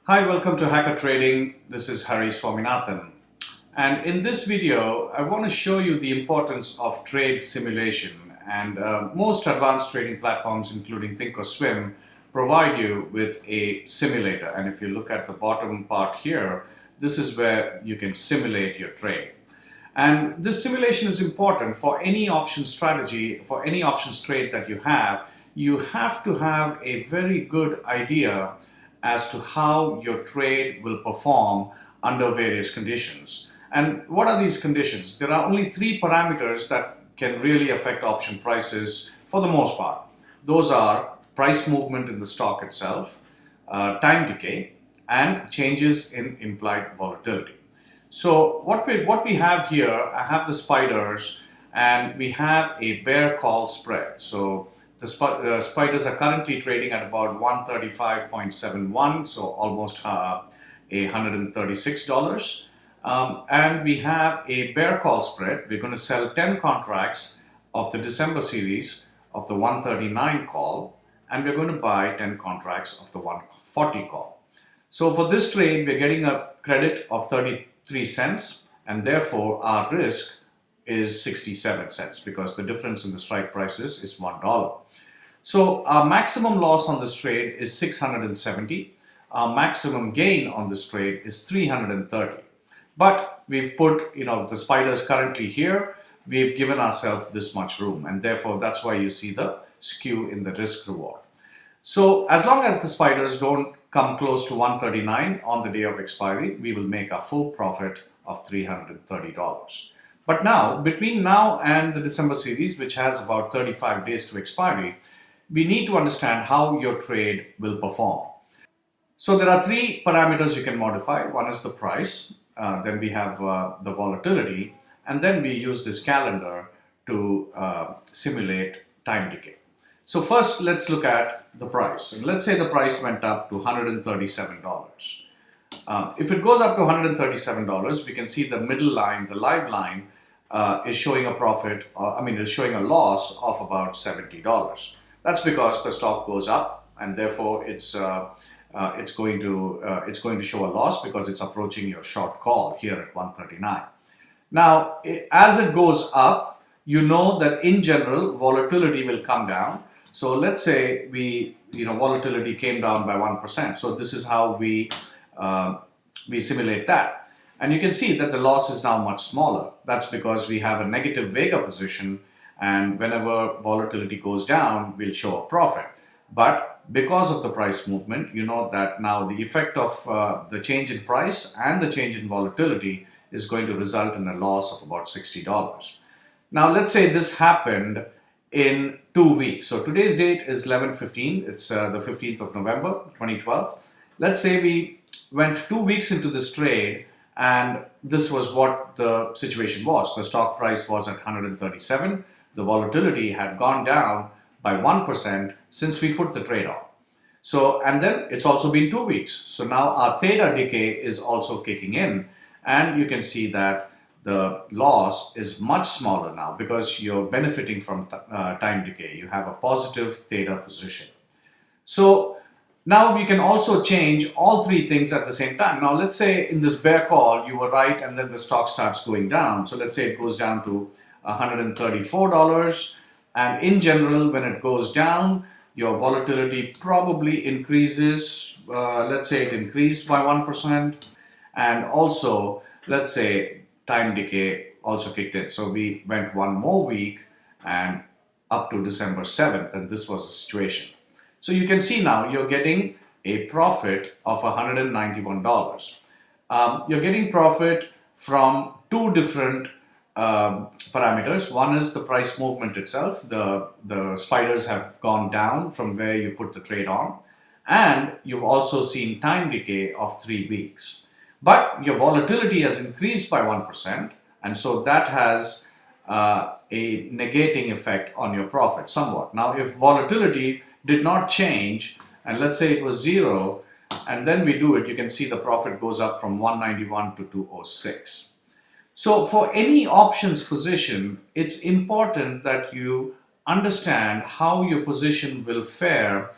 Hi, welcome to Hacker Trading. This is Hari Swaminathan. And in this video, I want to show you the importance of trade simulation. And most advanced trading platforms, including Thinkorswim, provide you with a simulator. And if you look at the bottom part here, this is where you can simulate your trade. And this simulation is important for any option strategy, for any options trade that you have. You have to have a very good idea as to how your trade will perform under various conditions. And what are these conditions? There are only three parameters that can really affect option prices for the most part. Those are price movement in the stock itself, time decay, and changes in implied volatility. So what we have here, I have the spiders and we have a bear call spread. So the spiders are currently trading at about 135.71, so almost $136. And we have a bear call spread. We're going to sell 10 contracts of the December series of the 139 call, and we're going to buy 10 contracts of the 140 call. So for this trade, we're getting a credit of 33 cents, and therefore our risk is 67 cents because the difference in the strike prices is $1. So our maximum loss on this trade is 670. Our maximum gain on this trade is 330. But we've put, the spiders currently here, we've given ourselves this much room, and therefore that's why you see the skew in the risk reward. So as long as the spiders don't come close to 139 on the day of expiry, we will make a full profit of $330. But now, between now and the December series, which has about 35 days to expiry, we need to understand how your trade will perform. So there are three parameters you can modify. One is the price, then we have the volatility, and then we use this calendar to simulate time decay. So first, let's look at the price. And let's say the price went up to $137. If it goes up to $137, we can see the middle line, the live line, is showing a profit, is showing a loss of about $70. That's because the stock goes up, and therefore it's going to show a loss because it's approaching your short call here at 139. Now, as it goes up, you know that in general volatility will come down. So let's say volatility came down by 1%. So this is how we simulate that. And you can see that the loss is now much smaller. That's because we have a negative Vega position, and whenever volatility goes down, we'll show a profit. But because of the price movement, you know that now the effect of the change in price and the change in volatility is going to result in a loss of about $60. Now let's say this happened in 2 weeks. So today's date is 11/15. It's the 15th of November 2012. Let's say we went 2 weeks into this trade, and this was what the situation was. The stock price was at 137. The volatility had gone down by 1% since we put the trade on. So, and then it's also been 2 weeks. So now our theta decay is also kicking in, and you can see that the loss is much smaller now because you're benefiting from time decay. You have a positive theta position. So now we can also change all three things at the same time. Now let's say in this bear call you were right, and then the stock starts going down. So let's say it goes down to $134, and in general when it goes down, your volatility probably increases. Let's say it increased by 1%, and also let's say time decay also kicked in. So we went one more week and up to December 7th, and this was the situation. So you can see now you're getting a profit of $191. You're getting profit from two different parameters. One is the price movement itself. The spiders have gone down from where you put the trade on, and you've also seen time decay of 3 weeks. But your volatility has increased by 1%, and so that has a negating effect on your profit somewhat. Now, if volatility did not change, and let's say it was 0, and then we do it, you can see the profit goes up from 191 to 206. So for any options position, it's important that you understand how your position will fare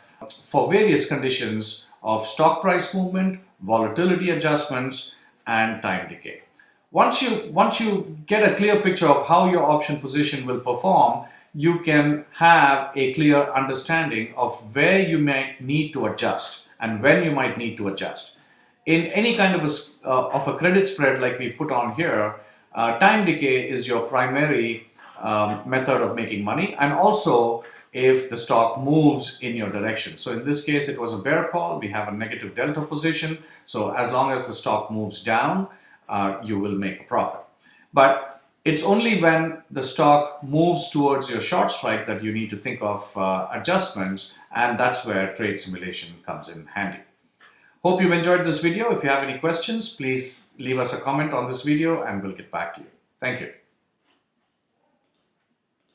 for various conditions of stock price movement, volatility adjustments, and time decay. Once you get a clear picture of how your option position will perform, you can have a clear understanding of where you might need to adjust and when you might need to adjust. In any kind of a credit spread like we put on here, time decay is your primary method of making money, and also if the stock moves in your direction. So in this case, it was a bear call. We have a negative delta position. So as long as the stock moves down, you will make a profit. But it's only when the stock moves towards your short strike that you need to think of adjustments, and that's where trade simulation comes in handy. Hope you've enjoyed this video. If you have any questions, please leave us a comment on this video and we'll get back to you. Thank you.